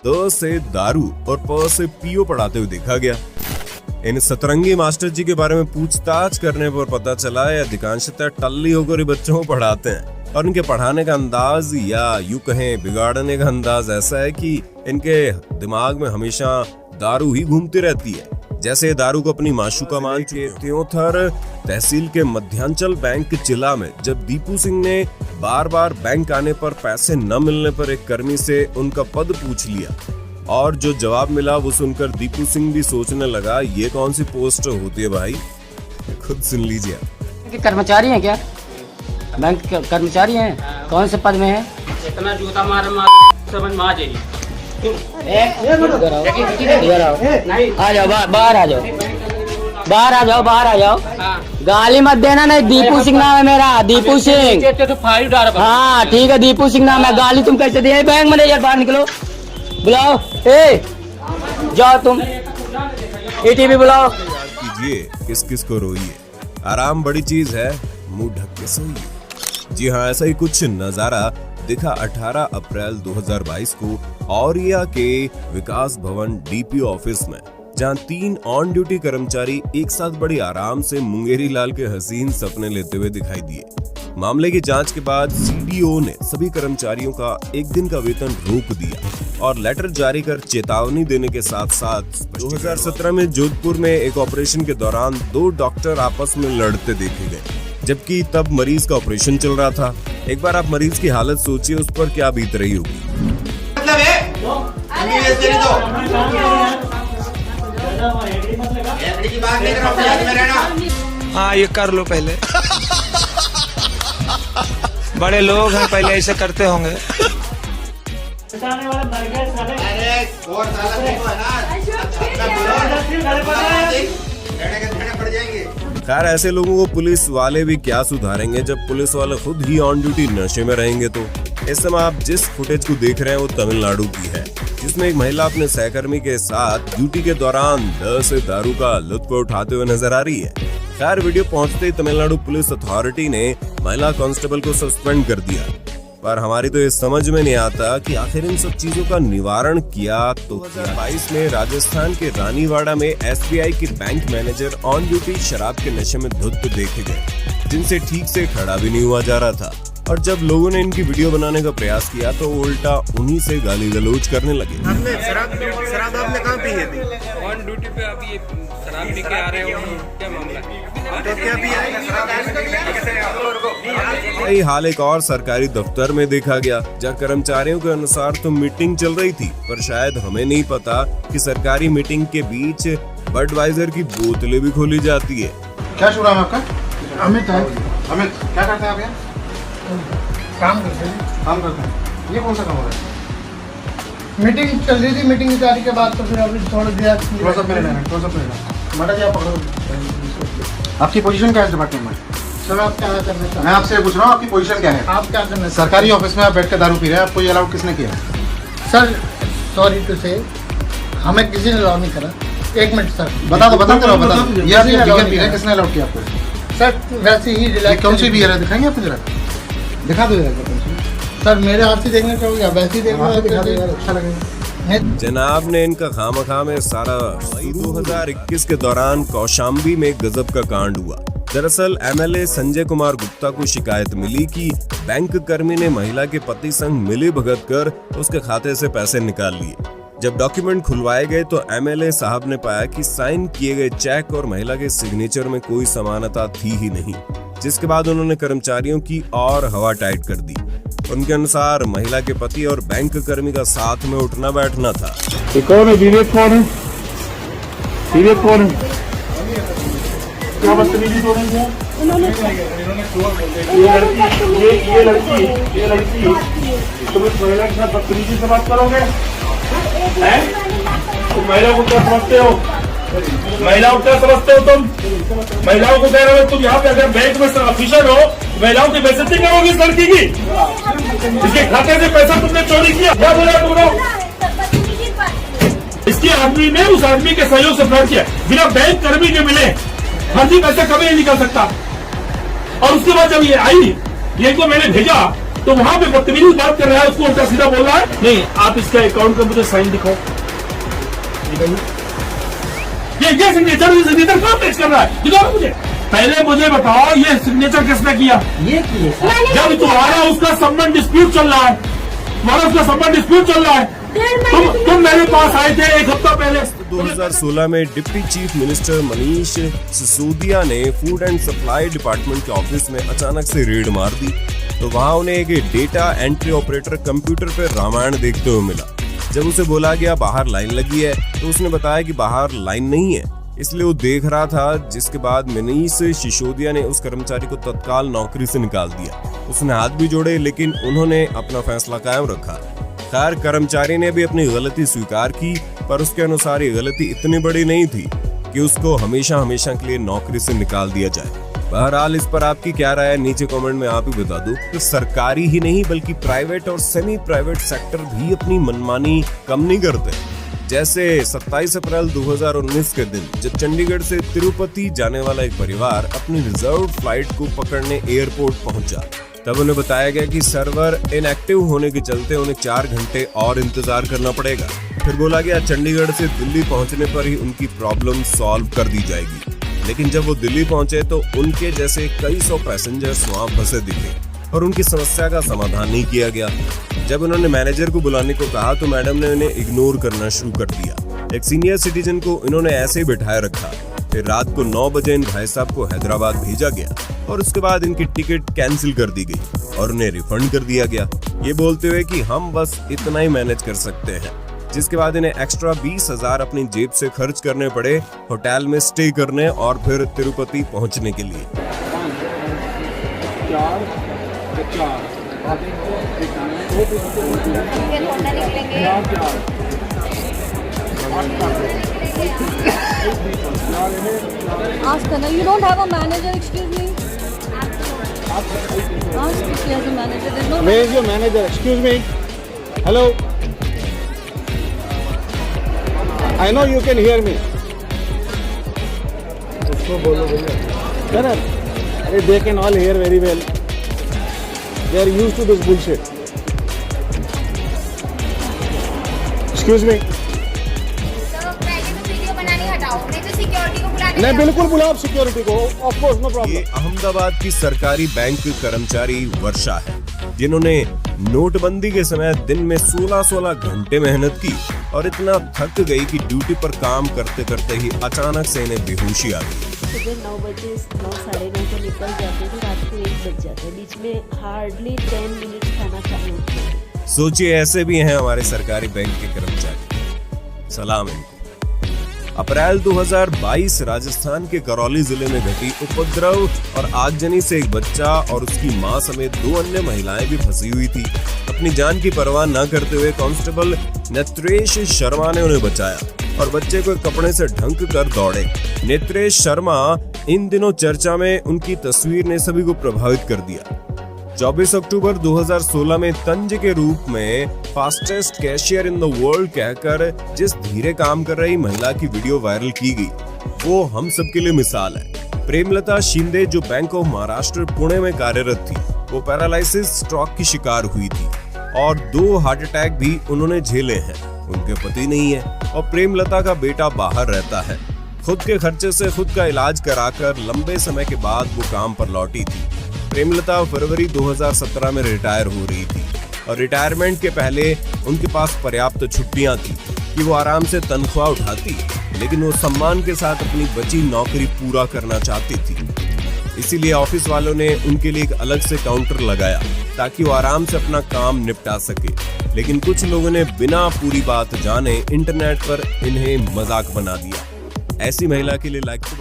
The से दारू और प से पियो पढ़ाते हुए देखा गया। इन सतरंगी मास्टर जी के बारे में पूछताछ करने पर पता चला ये अधिकांशतः टल्ली होकर बच्चों को पढ़ाते हैं और इनके पढ़ाने का अंदाज या यूं कहें बिगाड़ने का अंदाज ऐसा है कि इनके दिमाग में हमेशा दारू ही घूमती रहती है। जैसे दारू को अपनी माशूका मान चुके त्योंथर तहसील के मध्यांचल बैंक जिला में जब दीपू सिंह ने बार बार बैंक आने पर पैसे न मिलने पर एक कर्मी से उनका पद पूछ लिया और जो जवाब मिला वो सुनकर दीपू सिंह भी सोचने लगा ये कौन सी पोस्ट होती है भाई, खुद सुन लीजिए। कर्मचारी हैं क्या? बैंक के कर्मचारी हैं? कौन से पद में है? इतना जूता मार समझ में आ जाएगी। आ जाओ बाहर आ जाओ, बाहर आ जाओ, बाहर आ जाओ। गाली मत देना, नहीं दीपू सिंह नाम है मेरा, दीपू सिंह। हाँ ठीक है, दीपू सिंह नाम है। गाली तुम कैसे दिए? बैंक मैनेजर बाहर निकलो, बुलाओ। ए जाओ तुम ATV बुलाओ। कीजिए, किस किस को रोइए, आराम बड़ी चीज है, मुंह ढक के सोइए। जी हाँ, ऐसा ही कुछ नजारा दिखा 18 अप्रैल 2022 को औरिया के विकास भवन DPO ऑफिस में, जहां 3 ऑन ड्यूटी कर्मचारी एक साथ बड़ी आराम से मुंगेरी लाल के हसीन सपने लेते हुए दिखाई दिए। मामले की जांच के बाद CDO ने सभी कर्मचारियों का एक दिन का वेतन रोक दिया और लेटर जारी कर चेतावनी देने के साथ साथ 2017 में जोधपुर में एक ऑपरेशन के दौरान 2 डॉक्टर आपस में लड़ते देखे गए, जबकि तब मरीज का ऑपरेशन चल रहा था। एक बार आप मरीज की हालत सोचिए, उस पर क्या बीत रही होगी। मतलब है की बात नहीं कर। हाँ ये कर लो पहले। बड़े लोग हैं, पहले ऐसे करते होंगे। खैर ऐसे लोगों को पुलिस वाले भी क्या सुधारेंगे जब पुलिस वाले खुद ही ऑन ड्यूटी नशे में रहेंगे। तो इस समय आप जिस फुटेज को देख रहे हैं वो तमिलनाडु की है, जिसमें एक महिला अपने सहकर्मी के साथ ड्यूटी के दौरान द से दारू का लुत्फ उठाते हुए नजर आ रही है। खैर वीडियो पहुंचते ही तमिलनाडु पुलिस अथॉरिटी ने महिला कांस्टेबल को सस्पेंड कर दिया, पर हमारी तो ये समझ में नहीं आता कि आखिर इन सब चीजों का निवारण किया तो 2022 में राजस्थान के रानीवाड़ा में SBI के बैंक मैनेजर ऑन ड्यूटी शराब के नशे में धुत देखे गए, जिनसे ठीक से खड़ा भी नहीं हुआ जा रहा था। और जब लोगों ने इनकी वीडियो बनाने का प्रयास किया तो उल्टा उन्हीं से गाली गलौज करने लगे। शराब आपने कहाँ पी है? ऑन ड्यूटी पे आप ये शराब पी के आ रहे हो, क्या मामला है? तो क्या पिया है? यही हाल एक और सरकारी दफ्तर में देखा गया, जहाँ कर्मचारियों के अनुसार तो मीटिंग चल रही थी, पर शायद हमें नहीं पता कि सरकारी मीटिंग के बीच बडवाइजर की बोतलें भी खोली जाती है। क्या शुरू है आपका? अमित है। अमित क्या करते हैं आप यहाँ? काम करते हैं। ये कौन सा काम हो रहा है? मीटिंग चल रही थी, मीटिंग की तारीख के बाद तो फिर अभी थोड़ा दिया। मैडम जी आप पकड़ो। आपकी पोजीशन क्या है डिपार्टमेंट में? सर आप क्या करना चाहते हैं? मैं आपसे पूछ रहा हूँ आपकी पोजीशन क्या है? आप क्या करना चाहते हैं? सरकारी ऑफिस में आप बैठ कर दारू पी रहे हैं, आपको ये अलाउड किसने किया? सर सॉरी टू से हमें किसी ने अलाउ नहीं करा। एक मिनट सर, बता दो ये आपकी बियर पी रहे हैं, किसने अलाउड किया आपको? सर वैसे ही रिलैक्स। कौन सी बियर है, दिखाएंगे आपको जरा? दिखा दो सर मेरे हाथ से देखना चाहोगे या वैसे ही देखना? अच्छा लगेगा। जनाब ने इनका खामखा में सारा 2021 के दौरान कौशाम्बी में गजब का कांड हुआ। दरअसल MLA संजय कुमार गुप्ता को शिकायत मिली कि बैंक कर्मी ने महिला के पति संग मिली भगत कर उसके खाते से पैसे निकाल लिए। जब डॉक्यूमेंट खुलवाए गए तो MLA साहब ने पाया कि साइन किए गए चेक और महिला के सिग्नेचर में कोई समानता थी ही नहीं, जिसके बाद उन्होंने कर्मचारियों की और हवा टाइट कर दी। उनके अनुसार महिला के पति और बैंक कर्मी का साथ में उठना बैठना था। कौन है विवेक? कौन है विवेक? कौन है? क्या बदतमीजी हो रही है? ये लड़की तुम इस महिला के साथ बदतमीजी से बात करोगे? तुम महिला को क्या समझते हो? महिलाओं को क्या समझते हो तुम? महिलाओं को कह रहे हो तुम यहाँ पे अगर बैंक में ऑफिसर हो, महिलाओं की बेइज्जती करोगी इस लड़की की? इसके खाते से पैसा तुमने चोरी किया, क्या बोला तुमने? इसके आदमी ने उस आदमी के सहयोग से फ्रॉड किया, बिना बैंक कर्मी के मिले फर्जी पैसा कभी नहीं निकल सकता। और उसके बाद जब ये आई, ये को मैंने भेजा तो वहां पे बदतमीजी बात कर रहा है, उसको उल्टा सीधा बोल रहा है। नहीं, आप इसका अकाउंट का मुझे साइन दिखाओ। ये सिग्नेचर कौन पेश कर रहा है, दिखाओ मुझे। पहले मुझे बताओ ये सिग्नेचर किसने किया? ये किए सर। जब तुम्हारा उसका संबंध डिस्प्यूट चल रहा है, तुम्हारा उसका संबंध डिस्प्यूट चल रहा है, तुम मेरे पास आए थे एक हफ्ता पहले। 2016 में deputy chief minister Manish Sisodia ने फूड एंड सप्लाई डिपार्टमेंट के ऑफिस में अचानक से रेड मार दी, तो वहां उन्हें एक डेटा एंट्री ऑपरेटर कंप्यूटर पर रामायण देखते हुए मिला। जब उसे बोला गया बाहर लाइन लगी है, तो उसने बताया कि बाहर लाइन नहीं है, इसलिए वो देख रहा था। जिसके बाद मनीष सिसोदिया ने उस कर्मचारी को तत्काल नौकरी से निकाल दिया। उसने हाथ भी जोड़े, लेकिन उन्होंने अपना फैसला कायम रखा। खैर, कर्मचारी ने भी अपनी गलती स्वीकार की, पर उसके अनुसार ये गलती इतनी बड़ी नहीं थी कि उसको हमेशा हमेशा के लिए नौकरी से निकाल दिया जाए। बहरहाल, इस पर आपकी क्या राय है, नीचे कमेंट में आप ही बता दो। तो सरकारी ही नहीं बल्कि प्राइवेट और सेमी प्राइवेट सेक्टर भी अपनी मनमानी कम नहीं करते। जैसे 27 अप्रैल 2019 के दिन जब चंडीगढ़ से तिरुपति जाने वाला एक परिवार अपनी रिजर्व फ्लाइट को पकड़ने एयरपोर्ट पहुंचा, तब उन्हें बताया गया कि सर्वर इनएक्टिव होने के चलते उन्हें 4 घंटे और इंतजार करना पड़ेगा। फिर बोला गया चंडीगढ़ से दिल्ली पहुंचने पर ही उनकी प्रॉब्लम सॉल्व कर दी जाएगी। लेकिन जब वो दिल्ली पहुंचे तो उनके जैसे कई सौ पैसेंजर्स वहां फंसे दिखे और उनकी समस्या का समाधान नहीं किया गया। जब उन्होंने मैनेजर को बुलाने को कहा तो मैडम ने उन्हें इग्नोर करना शुरू कर दिया। एक सीनियर सिटीजन को इन्होंने ऐसे ही बिठाए रखा। फिर रात को 9 बजे इन भाई साहब को हैदराबाद भेजा गया और उसके बाद इनकी टिकट कैंसिल कर दी गई और उन्हें रिफंड कर दिया गया, ये बोलते हुए कि हम बस इतना ही मैनेज कर सकते हैं। जिसके बाद इन्हें एक्स्ट्रा 20,000 अपनी जेब से खर्च करने पड़े होटल में स्टे करने और फिर तिरुपति पहुंचने के लिए। Ask Anna, you don't have a manager, excuse me? Ask if he has a manager. There's no. Where is your manager? Excuse me. Hello. I know you can hear me. उसको बोलो भैया। अरे they can all hear very well. They are used to this bullshit. Excuse me. नहीं, बिल्कुल बुलाओ security को, of course, no problem. ये अहमदाबाद की सरकारी बैंक कर्मचारी वर्षा है, जिन्होंने नोटबंदी के समय दिन में 16-16 घंटे मेहनत की और इतना थक गई कि ड्यूटी पर काम करते करते ही अचानक से इन्हें बेहोशी आ गई। सुबह 9 बजे 9 साढ़े 9 को निकल जाते थे, रात को 1 बज जाता है, बीच में हार्डली 10 मिनट खाना खाना। सोचिए, ऐसे भी हैं हमारे सरकारी बैंक के कर्मचारी, सलाम इनको। अप्रैल 2022 राजस्थान के करौली जिले में घटी उपद्रव और आगजनी से एक बच्चा और उसकी मां समेत 2 अन्य महिलाएं भी फंसी हुई थी। अपनी जान की परवाह न करते हुए कांस्टेबल नेत्रेश शर्मा ने उन्हें बचाया और बच्चे को कपड़े से ढक कर दौड़े। नेत्रेश शर्मा इन दिनों चर्चा में, उनकी तस्वीर ने सभी को प्रभावित कर दिया। 24 अक्टूबर 2016 में तंज के रूप में fastest cashier in the world कहकर जिस धीरे काम कर रही महिला की वीडियो वायरल की गई, वो हम सब के लिए मिसाल है। प्रेमलता शिंदे, जो बैंक ऑफ महाराष्ट्र पुणे में कार्यरत थी, वो पैरालिसिस स्ट्रोक की शिकार हुई थी और 2 हार्ट अटैक भी उन्होंने झेले हैं। उनके पति नहीं है और प्रेमलता का बेटा बाहर रहता है। खुद के खर्चे से खुद का इलाज कराकर लंबे समय के बाद वो काम पर लौटी थी। प्रेमलता फरवरी 2017 में रिटायर हो रही थी और रिटायरमेंट के पहले उनके पास पर्याप्त छुट्टियां थी कि वो आराम से तनख्वाह उठाती, लेकिन वो सम्मान के साथ अपनी बची नौकरी पूरा करना चाहती थी। इसीलिए ऑफिस वालों ने उनके लिए एक अलग से काउंटर लगाया ताकि वो आराम से अपना काम निपटा सके। लेकिन कुछ लोगों ने बिना पूरी बात जाने इंटरनेट पर इन्हें मजाक बना दिया। ऐसी महिला के लिए लाइक तो